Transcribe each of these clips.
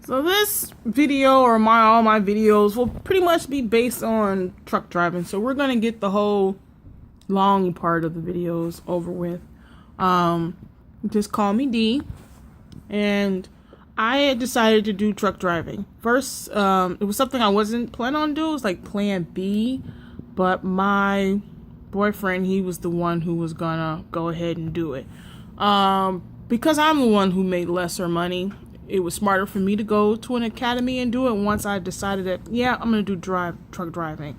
So this video or all my videos will pretty much be based on truck driving. So we're gonna get the whole long part of the videos over with. Just call me D. And I had decided to do truck driving. First, it was something I wasn't planning on doing. It was like plan B. But my boyfriend, he was the one who was gonna go ahead and do it. Because I'm the one who made lesser money, it was smarter for me to go to an academy and do it once I decided that, yeah, I'm going to do truck driving.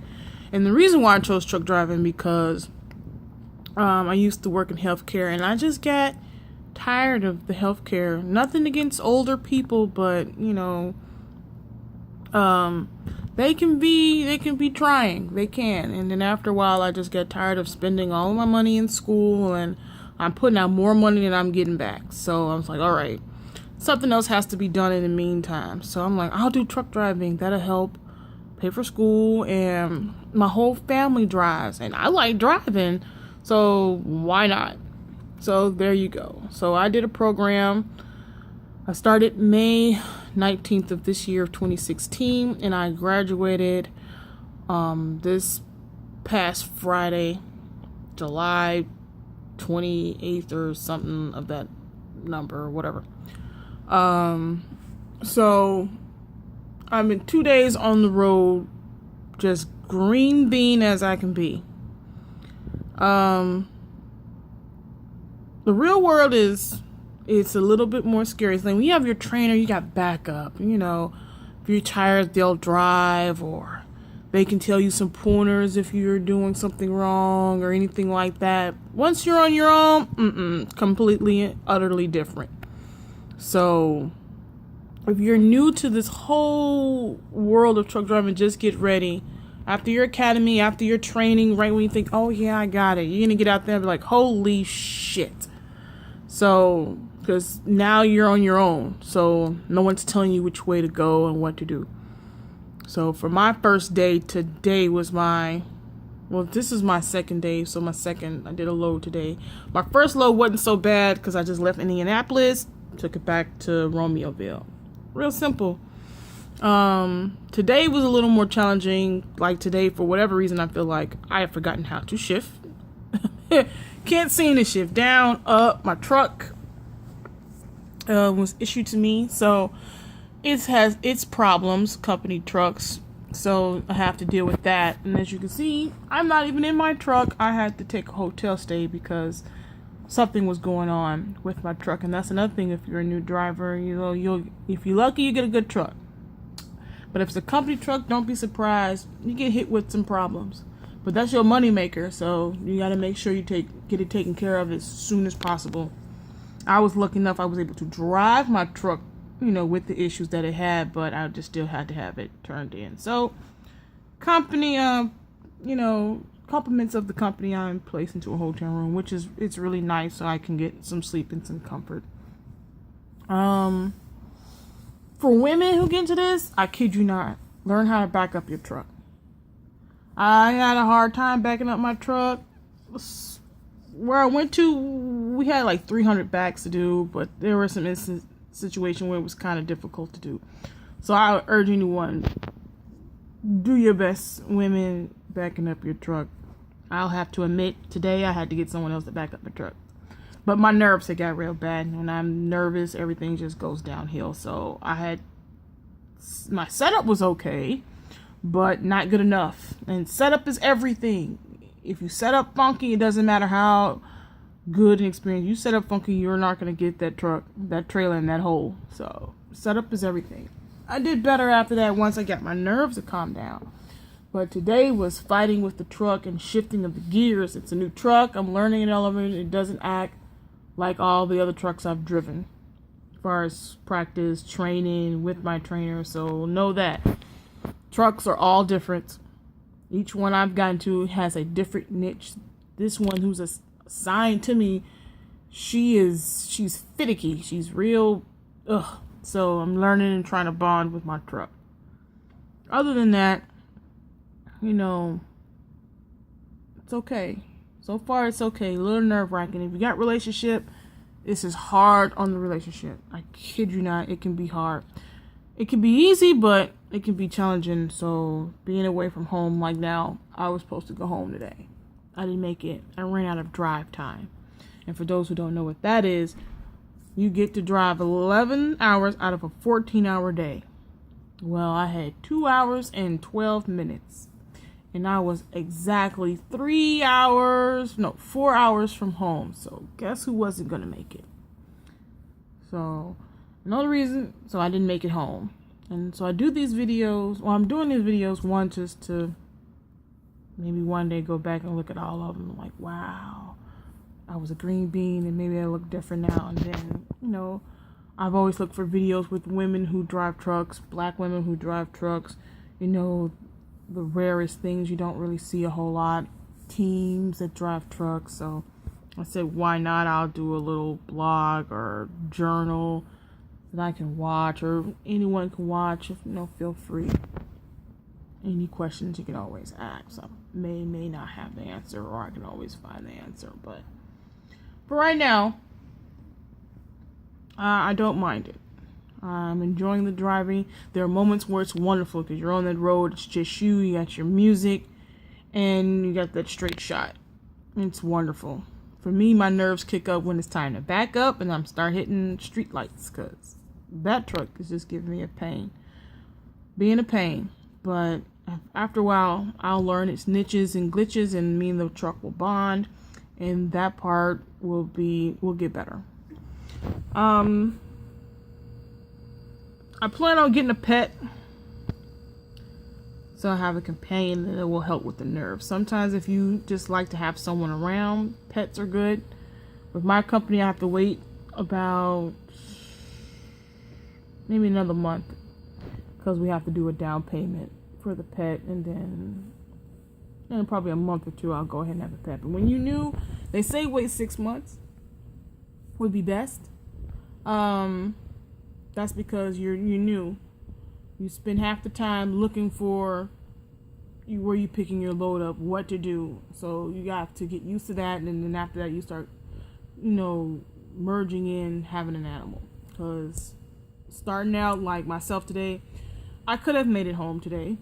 And the reason why I chose truck driving because I used to work in healthcare and I just got tired of the healthcare. Nothing against older people, but, you know, they can be trying. They can. And then after a while, I just got tired of spending all my money in school and I'm putting out more money than I'm getting back. So I was like, all right, something else has to be done in the meantime. So I'm like, I'll do truck driving. That'll help pay for school. And my whole family drives. And I like driving. So why not? So there you go. So I did a program. I started May 19th of this year of 2016. And I graduated this past Friday, July 28th or something of that number or whatever. So I'm in 2 days on the road, just green bean as I can be. The real world it's a little bit more scary. It's like when you have your trainer, you got backup. You know, if you're tired, they'll drive, or they can tell you some pointers if you're doing something wrong or anything like that. Once you're on your own, completely, utterly different. So if you're new to this whole world of truck driving, just get ready. After your academy, after your training, right when you think, oh yeah, I got it, you're going to get out there and be like, holy shit. So, because now you're on your own. So no one's telling you which way to go and what to do. So for my first day, today was this is my second day. So I did a load today. My first load wasn't so bad because I just left Indianapolis, took it back to Romeoville. Real simple. Today was a little more challenging. Like today, for whatever reason, I feel like I have forgotten how to shift. Can't seem to shift down, up. My truck was issued to me. So it has its problems, company trucks. So I have to deal with that. And as you can see, I'm not even in my truck. I had to take a hotel stay because something was going on with my truck. And that's another thing. If you're a new driver, you know, if you're lucky, you get a good truck. But if it's a company truck, don't be surprised. You get hit with some problems. But that's your money maker. So you got to make sure you get it taken care of as soon as possible. I was lucky enough I was able to drive my truck, you know, with the issues that it had, but I just still had to have it turned in. So, company, you know, compliments of the company, I'm placed into a hotel room, which is, it's really nice, so I can get some sleep and some comfort. For women who get into this, I kid you not, learn how to back up your truck. I had a hard time backing up my truck. Where I went to, we had like 300 backs to do, but there were some situation where it was kind of difficult to do. So I would urge anyone, do your best, women, backing up your truck. I'll have to admit, today I had to get someone else to back up my truck. But my nerves had got real bad. And when I'm nervous, everything just goes downhill. So my setup was okay, but not good enough. And setup is everything. If you set up funky, it doesn't matter how good and experienced you set up funky, you're not going to get that truck, that trailer in that hole. So setup is everything. I did better after that once I got my nerves to calm down. But today was fighting with the truck and shifting of the gears. It's a new truck. I'm learning an element. It doesn't act like all the other trucks I've driven as far as practice, training with my trainer. So know that trucks are all different. Each one I've gotten to has a different niche. This one who's assigned to me, she's finicky. She's real, So I'm learning and trying to bond with my truck. Other than that, you know, it's okay. So far, it's okay. A little nerve-wracking. If you got relationship, this is hard on the relationship. I kid you not, it can be hard. it can be easy, but it can be challenging. So being away from home, like now, I was supposed to go home today. I didn't make it. I ran out of drive time. And for those who don't know what that is, you get to drive 11 hours out of a 14-hour day. Well, I had 2 hours and 12 minutes. And I was exactly 4 hours from home. So guess who wasn't going to make it? So another reason, so I didn't make it home. And so I do these videos, I'm doing these videos, one, just to maybe one day go back and look at all of them. Like, wow, I was a green bean and maybe I look different now. And then, I've always looked for videos with women who drive trucks, black women who drive trucks, the rarest things you don't really see a whole lot, teams that drive trucks. So I said, why not? I'll do a little blog or journal that I can watch, or anyone can watch. If feel free. Any questions you can always ask. I may not have the answer, or I can always find the answer. But for right now, I don't mind it. I'm enjoying the driving. There are moments where it's wonderful because you're on that road. It's just you got your music, and you got that straight shot. It's wonderful. For me, my nerves kick up when it's time to back up and I'm start hitting street lights, because that truck is just giving me a pain. Being a pain. But after a while, I'll learn its niches and glitches, and me and the truck will bond, and that part will get better. I plan on getting a pet, so I have a companion that will help with the nerves. Sometimes if you just like to have someone around, pets are good. With my company, I have to wait about maybe another month, because we have to do a down payment for the pet, and then in probably a month or two, I'll go ahead and have a pet. But when they say wait 6 months would be best. That's because you're new. You spend half the time looking for where you picking your load up, what to do. So you got to get used to that, and then after that you start, merging in having an animal. Because starting out like myself today, I could have made it home today,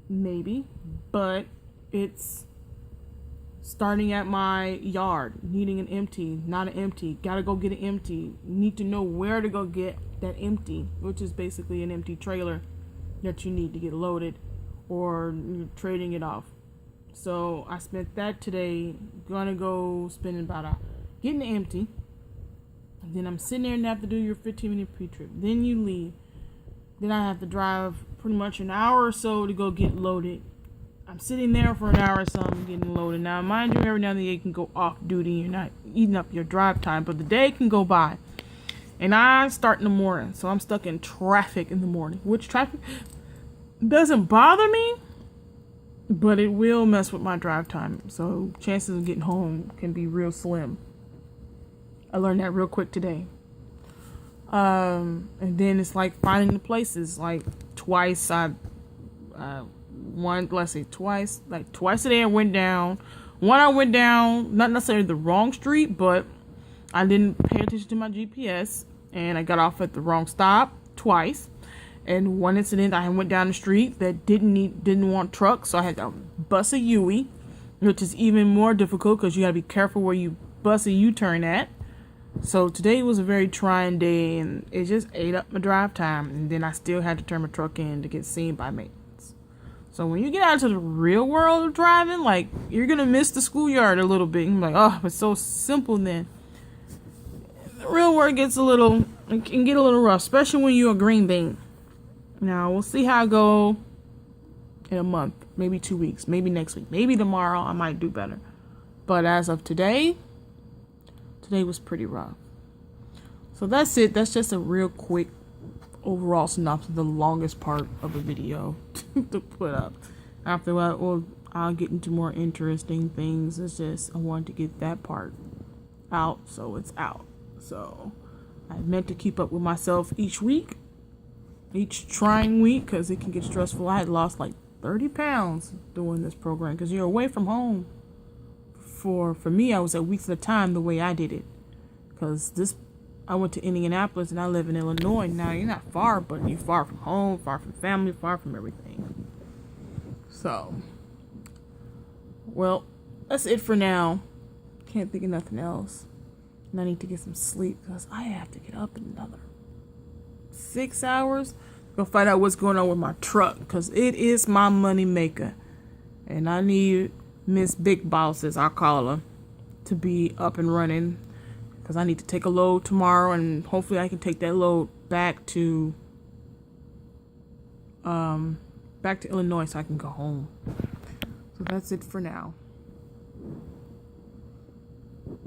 maybe, but it's starting at my yard, needing an empty, not an empty, gotta go get an empty, need to know where to go get that empty, which is basically an empty trailer that you need to get loaded, or you're trading it off. So I spent that today, gonna go spend getting the empty, and then I'm sitting there and have to do your 15-minute pre-trip, then you leave, then I have to drive pretty much an hour or so to go get loaded. I'm sitting there for an hour or something getting loaded. Now, mind you, every now and then you can go off duty. You're not eating up your drive time, but the day can go by. And I start in the morning, so I'm stuck in traffic in the morning. Which traffic doesn't bother me, but it will mess with my drive time. So chances of getting home can be real slim. I learned that real quick today. And then it's like finding the places. Like twice twice a day I went down. One, I went down, not necessarily the wrong street, but I didn't pay attention to my GPS, and I got off at the wrong stop twice. And one incident, I went down the street that didn't want trucks, so I had to bus a Newby, which is even more difficult because you got to be careful where you bus a U-turn at. So today was a very trying day, and it just ate up my drive time, and then I still had to turn my truck in to get seen by maintenance. So when you get out into the real world of driving, like, you're going to miss the schoolyard a little bit. You're like, oh, it's so simple then. The real world it can get a little rough, especially when you're a green bean. Now, we'll see how I go in a month, maybe 2 weeks, maybe next week, maybe tomorrow I might do better. But as of today was pretty rough. So that's it. That's just a real quick overall synopsis, the longest part of a video to put up. After that, I'll get into more interesting things. It's just I wanted to get that part out, so it's out. So I meant to keep up with myself each trying week, because it can get stressful. I had lost like 30 pounds doing this program, because you're away from home. For me, I was at weeks at a time the way I did it, because this I went to Indianapolis and I live in Illinois. Now you're not far, but you're far from home, far from family, far from everything. So, well, that's it for now. Can't think of nothing else. And I need to get some sleep because I have to get up in another 6 hours. Go find out what's going on with my truck because it is my money maker. And I need Miss Big Boss, as I call her, to be up and running because I need to take a load tomorrow and hopefully I can take that load back to Illinois so I can go home. So that's it for now.